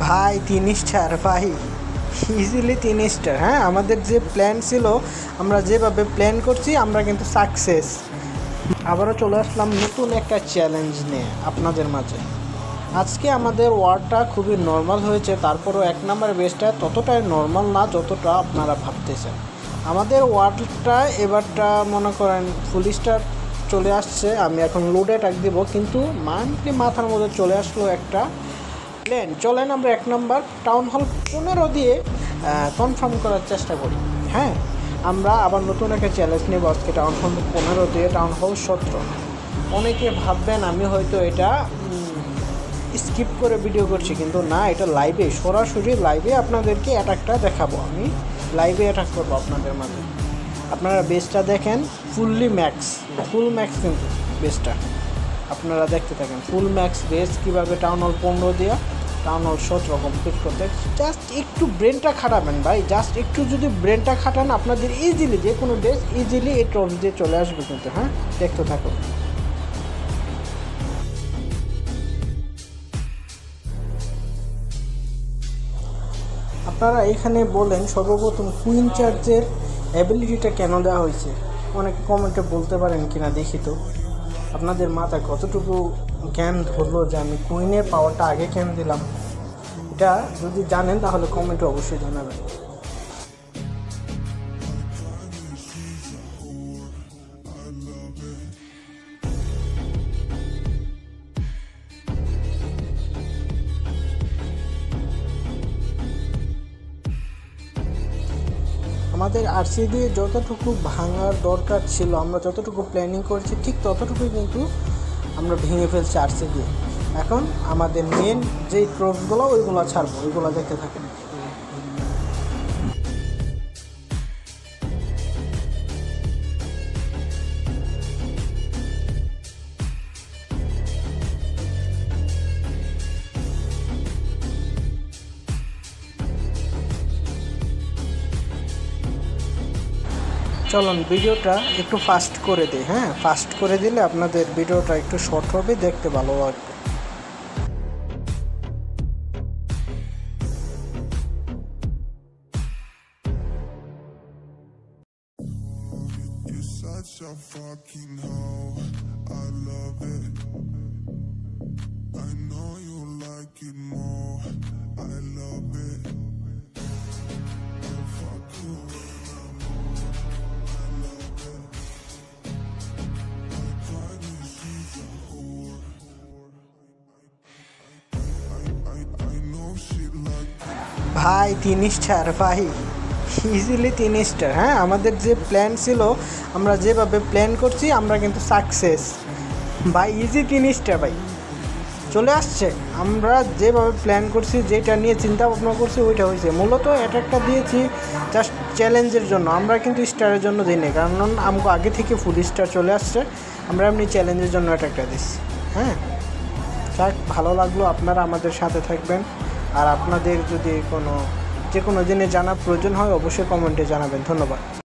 ভাই 3 স্টার ভাই, easily 3 star. হ্যাঁ, আমাদের যে প্ল্যান ছিল, আমরা যেভাবে প্ল্যান করছি আমরা কিন্তু সাকসেস। আবারও চলে আসলাম নতুন একটা চ্যালেঞ্জ নিয়ে আপনাদের মাঝে। আজকে আমাদের ওয়ার্ডটা খুবই নর্মাল হয়েছে, তারপরও 1 নম্বর বেসটা ততটাই নর্মাল না যতটা আপনারা ভাবতেছেন। আমাদের ওয়ার্ডটা এবারটা মনে করেন ফুল স্টার চলে আসছে। আমি এখন লোডে টাক দিব, কিন্তু মাথার মধ্যে চলে আসলো একটা প্ল্যান। চলেন আমরা 1 নম্বর টাউন হল 15 দিয়ে কনফার্ম করার চেষ্টা করি। হ্যাঁ, আমরা আবার নতুন একটা চ্যালেঞ্জ নেব আজকে টাউন হল 15 দিয়ে টাউন হল 17। অনেকে ভাববেন আমি হয়তো এটা স্কিপ করে ভিডিও করছি, কিন্তু না, এটা লাইভে, সরাসরি লাইভে আপনাদেরকে অ্যাটাকটা দেখাবো। আমি লাইভে অ্যাটাক করবো আপনাদের মাঝে। আপনারা বেসটা দেখেন, ফুল ম্যাক্স কিন্তু বেসটা আপনারা দেখতে থাকেন। ফুল ম্যাক্স বেস কীভাবে টাউন হল 15 দিয়ে টাউন হল 17 কমপ্লিট করতে। জাস্ট একটু ব্রেনটা খাটাবেন ভাই, জাস্ট একটু যদি ব্রেনটা খাটান আপনাদের ইজিলি যে কোনো বেস ইজিলি এই ট্রফি দিয়ে চলে আসবে কিন্তু। হ্যাঁ, দেখতে থাকুন। আপনারা এখানে বলেন সর্বপ্রথম কুইন চার্জের অ্যাবিলিটিটা কেন দেওয়া হয়েছে, অনেকে কমেন্টে বলতে পারেন কিনা দেখি তো। আপনাদের মাথায় কতটুকু জ্ঞান ধরলো যে আমি কুইনের পাওয়ারটা আগে কেন দিলাম, এটা যদি জানেন তাহলে কমেন্টে অবশ্যই জানাবেন। আমাদের আরসি দিয়ে যতটুকু ভাঙার দরকার ছিল, আমরা যতটুকু প্ল্যানিং করেছি ঠিক ততটুকুই কিন্তু আমরা ভেঙে ফেলছি আরসি দিয়ে। এখন আমাদের মেন যেই ট্রফিগুলো ওইগুলো ছাড়বো, ওইগুলো দেখতে থাকেন। চলুন ভিডিওটা একটু ফাস্ট করে দিই। হ্যাঁ, ফাস্ট করে দিলে আপনাদের ভিডিওটা একটু শর্ট হবে, দেখতে ভালো লাগবে। ভাই 3 স্টার ভাই, ইজিলি 3 স্টার। হ্যাঁ, আমাদের যে প্ল্যান ছিল, আমরা যেভাবে প্ল্যান করছি আমরা কিন্তু সাকসেস ভাই। ইজি 3 স্টার ভাই চলে আসছে। আমরা যেভাবে প্ল্যান করছি, যেটা নিয়ে চিন্তা ভাবনা করছি ওইটা হয়েছে। মূলত অ্যাটাকটা দিয়েছি জাস্ট চ্যালেঞ্জের জন্য, আমরা কিন্তু স্টারের জন্য দিইনি, কারণ আমাকে আগে থেকে ফুল স্টার চলে আসছে। আমরা এমনি চ্যালেঞ্জের জন্য অ্যাটাকটা দিচ্ছি। হ্যাঁ, যাক, ভালো লাগলো। আপনারা আমাদের সাথে থাকবেন, আর আপনাদের যদি যে কোনো জিনিস জানার প্রয়োজন হয় অবশ্যই কমেন্টে জানাবেন। ধন্যবাদ।